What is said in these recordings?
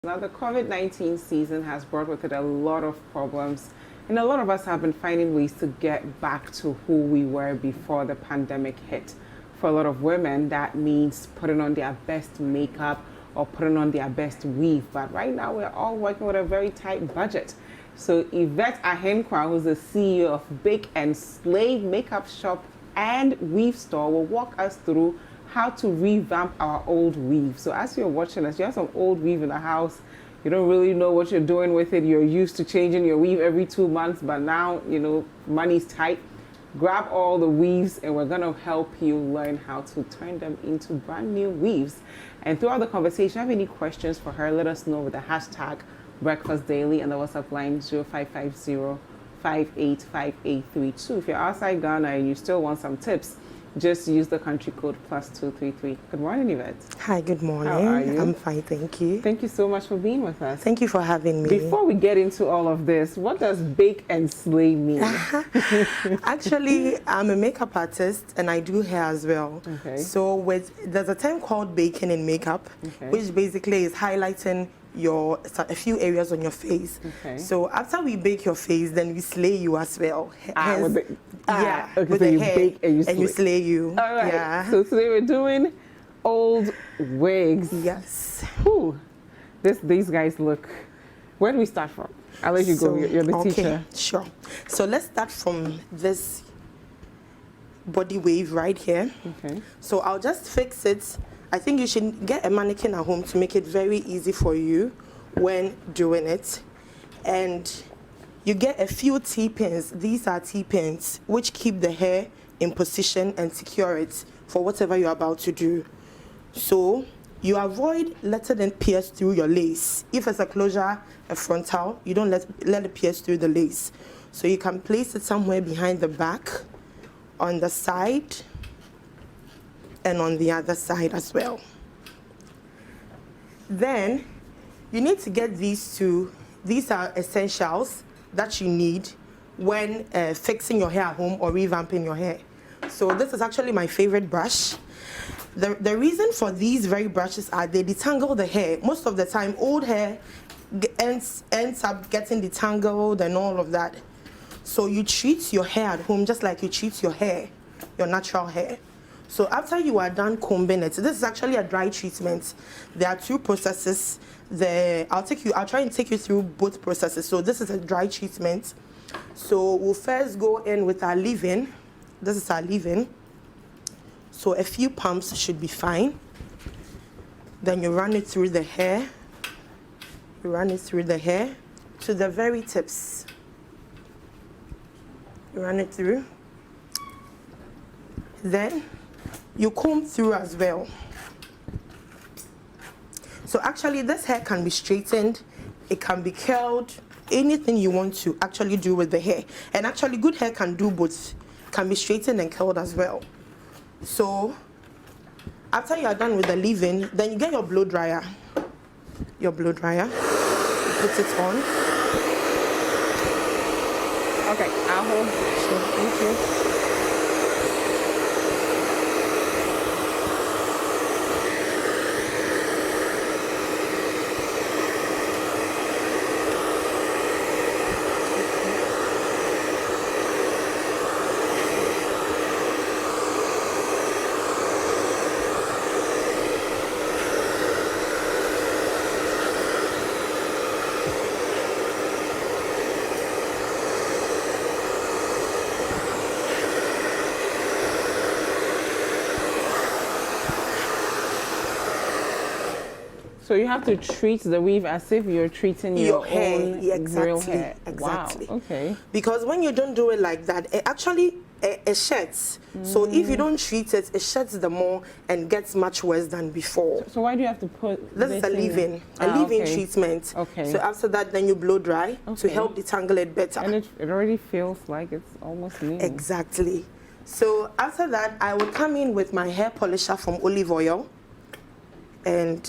Now, the COVID-19 season has brought with it a lot of problems, and a lot of us have been finding ways to get back to who we were before the pandemic hit. For a lot of women, that means putting on their best makeup or putting on their best weave. But right now, we're all working with a very tight budget. So Yvette Ahenkorah, who's the CEO of Bake and Slay Makeup Shop and Weave Store, will walk us through how to revamp our old weave. So as you're watching us, you have some old weave in the house, you don't really know what you're doing with it, you're used to changing your weave every 2 months, but now, money's tight. Grab all the weaves and we're gonna help you learn how to turn them into brand new weaves. And throughout the conversation, if you have any questions for her, let us know with the hashtag Breakfast Daily and the WhatsApp line 0550-585832. If you're outside Ghana and you still want some tips, just use the country code +233. Good morning, Yvette. Hi, good morning. How are you? I'm fine, thank you. Thank you so much for being with us. Thank you for having me. Before we get into all of this, what does bake and slay mean? Actually, I'm a makeup artist and I do hair as well. Okay. So there's a term called baking in makeup, Okay. which basically is highlighting a few areas on your face. Okay. So after we bake your face, then we slay you as well. Okay, With so the you hair, bake and you slay you. All right. Yeah. So today we're doing old wigs. Yes. Whew. These guys look. Where do we start from? I'll let you go. You're the teacher. Sure. So let's start from this body wave right here. Okay. So I'll just fix it. I think you should get a mannequin at home to make it very easy for you when doing it. And you get a few T-pins. These are T-pins which keep the hair in position and secure it for whatever you're about to do. So you avoid letting it pierce through your lace. If it's a closure, a frontal, you don't let it pierce through the lace. So you can place it somewhere behind the back, on the side, and on the other side as well. Then you need to get these two. These are essentials that you need when fixing your hair at home or revamping your hair. So this is actually my favorite brush. The reason for these very brushes are they detangle the hair. Most of the time, old hair ends up getting detangled and all of that. So you treat your hair at home just like you treat your hair, your natural hair. So after you are done combing it, this is actually a dry treatment. There are two processes. I'll try and take you through both processes. So this is a dry treatment. So we'll first go in with our leave-in. This is our leave-in. So a few pumps should be fine. Then you run it through the hair. You run it through the hair to the very tips. You run it through. Then you comb through as well. So actually this hair can be straightened, it can be curled, anything you want to actually do with the hair. And actually good hair can do both, can be straightened and curled as well. So after you are done with the leave-in, then you get your blow dryer. Your blow dryer, you put it on. Okay, I'll hold. Sure, thank you. So you have to treat the weave as if you're treating your hair, own real hair. Exactly. Wow. Okay. Because when you don't do it like that, it actually sheds. So if you don't treat it, it sheds the more and gets much worse than before. So why do you have to put this is a leave-in, treatment. Okay. So after that, then you blow dry to Okay. help detangle it better. And it already feels like it's almost new. Exactly. So after that, I will come in with my hair polisher from olive oil.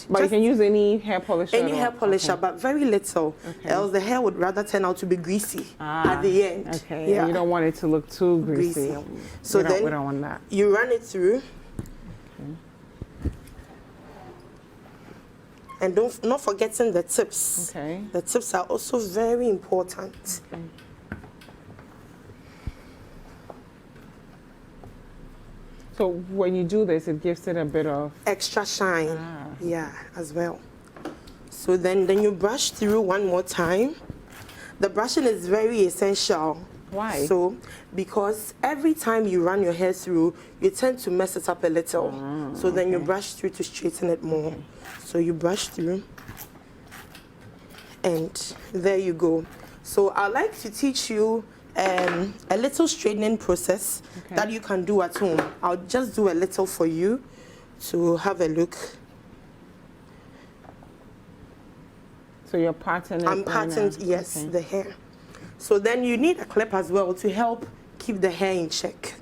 But you can use any hair polisher? Any hair polisher, but very little. Okay. Else the hair would rather turn out to be greasy at the end. Okay, yeah. and you don't want it to look too greasy. So we don't want that. You run it through. And not forgetting the tips. Okay. The tips are also very important. Okay. So when you do this, it gives it a bit of Extra shine. Ah. Yeah, as well. So then you brush through one more time. The brushing is very essential. Why? So, because every time you run your hair through, you tend to mess it up a little. So then you brush through to straighten it more. So you brush through, and there you go. So I'd like to teach you a little straightening process that you can do at home. I'll just do a little for you to have a look. So you're parting it? I'm parting, yes, the hair. So then you need a clip as well to help keep the hair in check.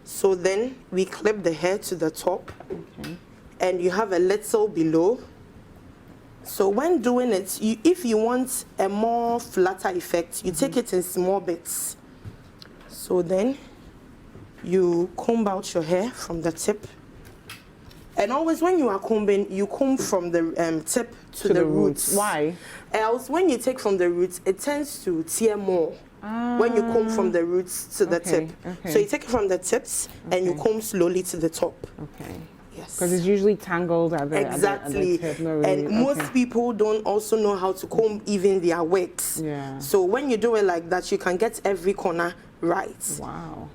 So then we clip the hair to the top, and you have a little below. So when doing it, if you want a more flatter effect, you take it in small bits. So then you comb out your hair from the tip. And always when you are combing, you comb from the tip to the roots. Why? Else, when you take from the roots, it tends to tear more when you comb from the roots to the tip. So you take it from the tips and you comb slowly to the top. Okay. Yes. Because it's usually tangled at the Exactly. At the tip. No, really. And most people don't also know how to comb even their wigs. Yeah. So when you do it like that, you can get every corner right. Wow.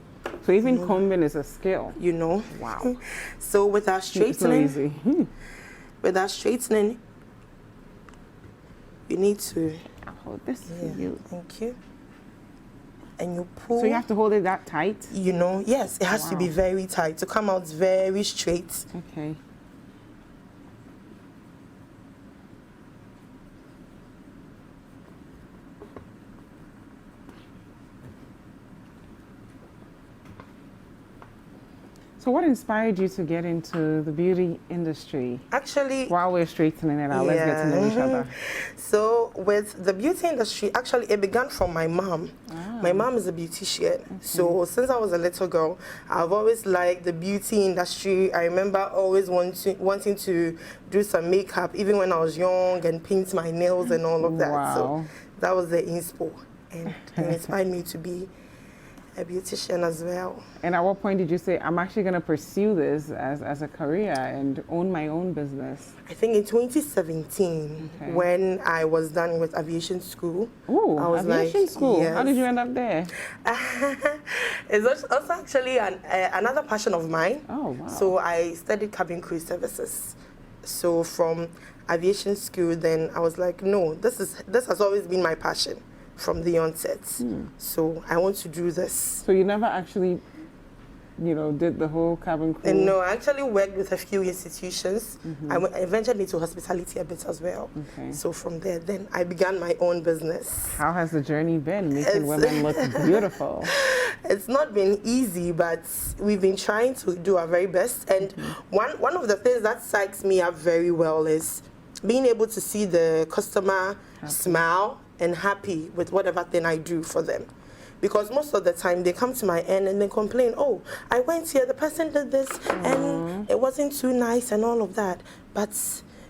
So even combing is a skill. You know. Wow. So with our straightening, it's not easy. with our straightening, you need to. I'll hold this for you. Thank you. And you pull. So you have to hold it that tight? You know, yes, it has to be very tight to come out very straight. Okay. So what inspired you to get into the beauty industry? Actually, while we're straightening it out, let's get to know each other. So with the beauty industry, actually it began from my mom. My mom is a beautician. So since I was a little girl, I've always liked the beauty industry. I remember always wanting to do some makeup, even when I was young, and paint my nails and all of that. Wow. So that was the inspo, and it inspired me to be a beautician as well. And at what point did you say, I'm actually going to pursue this as a career and own my own business? I think in 2017, when I was done with aviation school. Ooh, I was aviation school. Yes. How did you end up there? It's also actually another passion of mine. Oh, wow. So I studied cabin crew services. So from aviation school, then I was like, no, this has always been my passion from the onset. So I want to do this. So you never actually, did the whole cabin crew? And no, I actually worked with a few institutions. I ventured into hospitality a bit as well. So from there, then I began my own business. How has the journey been, making women look beautiful? It's not been easy, but we've been trying to do our very best. And one of the things that psychs me up very well is being able to see the customer smile and happy with whatever thing I do for them. Because most of the time they come to my end and they complain, oh, I went here, the person did this, and it wasn't too nice and all of that. But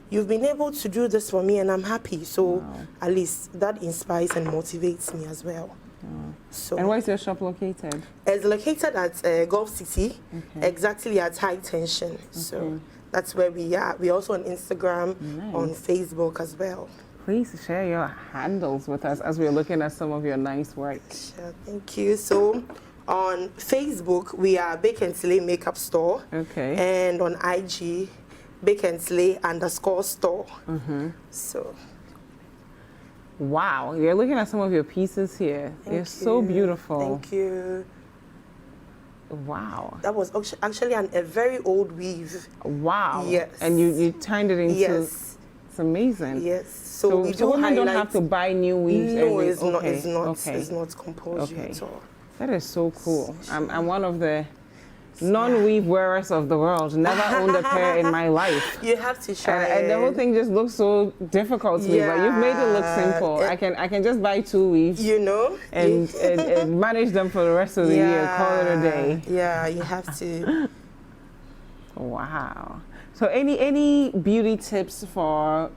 you've been able to do this for me and I'm happy. So at least that inspires and motivates me as well. So, and where is your shop located? It's located at Gulf City, exactly at High Tension. So that's where we are. We're also on Instagram, on Facebook as well. Please share your handles with us as we're looking at some of your nice work. Sure, thank you. So on Facebook, we are Bake and Slay Makeup Store. And on IG, Bake and Slay _store. So. Wow, you're looking at some of your pieces here. They're so beautiful. Thank you. Wow. That was actually a very old weave. Wow. Yes. And you turned it into... Yes. It's amazing. Yes. So women don't have to buy new weaves. No, it's not. It's not. It's not compulsory at all. That is so cool. I'm one of the non-weave wearers of the world. Never owned a pair in my life. You have to try. And the whole thing just looks so difficult to me. But you've made it look simple. I can just buy 2 weaves. And manage them for the rest of the year. Call it a day. Yeah, you have to. Wow. So any beauty tips for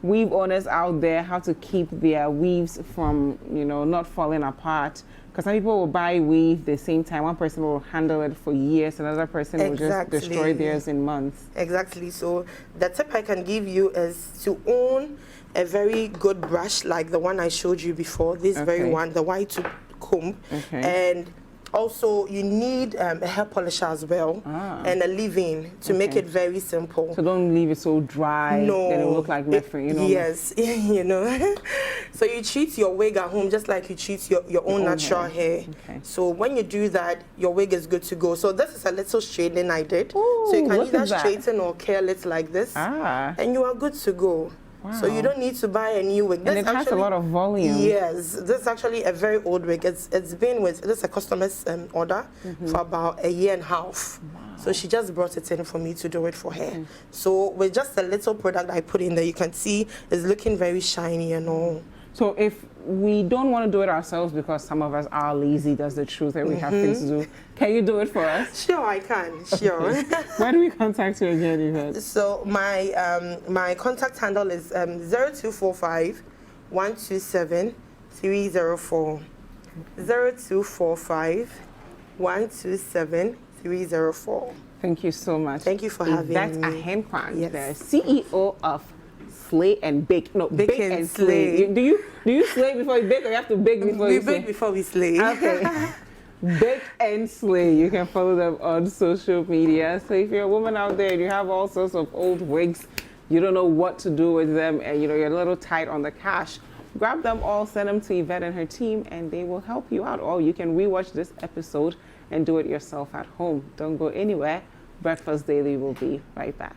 weave owners out there how to keep their weaves from, not falling apart. Because some people will buy weave the same time. One person will handle it for years, another person will just destroy theirs in months. Exactly. So the tip I can give you is to own a very good brush like the one I showed you before, this very one, the white tooth comb. And also, you need a hair polisher as well and a leave-in to make it very simple. So don't leave it so dry that it will look like nothing, Yes, So you treat your wig at home just like you treat your own natural hair. So when you do that, your wig is good to go. So this is a little straightening I did. Ooh, so you can either straighten or curl it like this, and you are good to go. Wow. So you don't need to buy a new wig. And it has a lot of volume. Yes, this is actually a very old wig. It's been with, this is a customer's order for about 1.5 years. Wow. So she just brought it in for me to do it for her. So with just a little product I put in there, you can see it's looking very shiny and all. So if we don't want to do it ourselves because some of us are lazy, that's the truth, and we have things to do, can you do it for us? Sure, I can. Sure. Where do we contact you again, Yvette? So my my contact handle is 0245 127 304. 0245 127 304. Thank you so much. Thank you for having me. Yvette Ahenkorah, the CEO of Slay and Bake. No, Bake and Slay. Do you slay before you bake, or you have to bake before you slay? We bake before we slay. Okay. Bake and Slay. You can follow them on social media. So if you're a woman out there and you have all sorts of old wigs, you don't know what to do with them, and you're a little tight on the cash, grab them all, send them to Yvette and her team, and they will help you out. Or you can rewatch this episode and do it yourself at home. Don't go anywhere. Breakfast Daily will be right back.